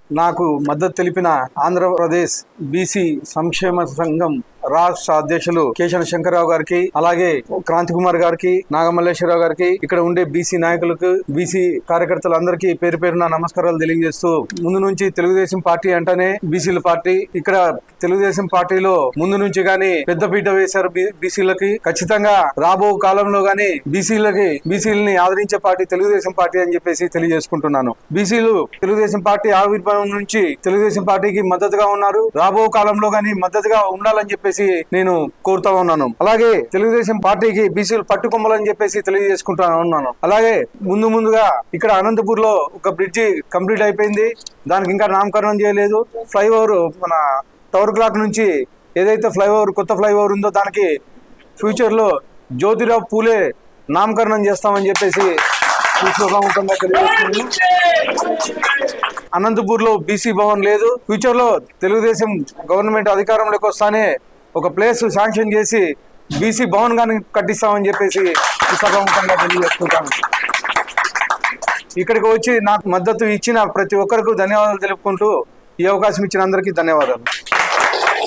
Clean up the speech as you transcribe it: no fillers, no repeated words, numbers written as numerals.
నాకు మద్దతు తెలిపిన ఆంధ్రప్రదేశ్ బీసీ సంక్షేమ సంఘం రాష్ట్ర అధ్యక్షులు కేశన శంకర్రావు గారికి, అలాగే క్రాంతి కుమార్ గారికి, నాగమల్లేశ్వరరావు గారికి, ఇక్కడ ఉండే బీసీ నాయకులకు, బీసీ కార్యకర్తలందరికీ పేరు పేరున నమస్కారాలు తెలియజేస్తూ, ముందు నుంచి తెలుగుదేశం పార్టీ అంటేనే బీసీల పార్టీ. ఇక్కడ తెలుగుదేశం పార్టీలో ముందు నుంచి గాని పెద్దపీట వేశారు బీసీలకి. ఖచ్చితంగా రాబో కాలంలో గాని బీసీలని ఆదరించే పార్టీ తెలుగుదేశం పార్టీ అని చెప్పేసి తెలియజేసుకుంటున్నాను. బీసీలు తెలుగుదేశం పార్టీ ఆవిర్భావం నుంచి తెలుగుదేశం పార్టీకి మద్దతుగా ఉన్నారు. రాబో కాలంలో గాని మద్దతుగా ఉండాలని చెప్పేసి నేను కోరుతా ఉన్నాను. అలాగే తెలుగుదేశం పార్టీకి బీసీలు పట్టుకొమ్మలని చెప్పేసి తెలియజేసుకుంటా ఉన్నాను. అలాగే ముందుగా ఇక్కడ అనంతపూర్ లో ఒక బ్రిడ్జి కంప్లీట్ అయిపోయింది. దానికి ఇంకా నామకరణం చేయలేదు. ఫ్లైఓవర్ మన టవర్ క్లాక్ నుంచి ఏదైతే కొత్త ఫ్లైఓవర్ ఉందో దానికి ఫ్యూచర్ లో జ్యోతిరావు పూలే నామకరణం చేస్తామని చెప్పేసి అనంతపూర్ లో బీసీ భవన్ లేదు. ఫ్యూచర్ లో తెలుగుదేశం గవర్నమెంట్ అధికారంలోకి వస్తానే ఒక ప్లేస్ శాంక్షన్ చేసి బీసీ భవన్ గాని కట్టిస్తామని చెప్పేసి సభాముఖంగా తెలియజేసుకుంటాను. ఇక్కడికి వచ్చి నాకు మద్దతు ఇచ్చిన ప్రతి ఒక్కరికి ధన్యవాదాలు తెలుపుకుంటూ ఈ అవకాశం ఇచ్చిన అందరికీ ధన్యవాదాలు.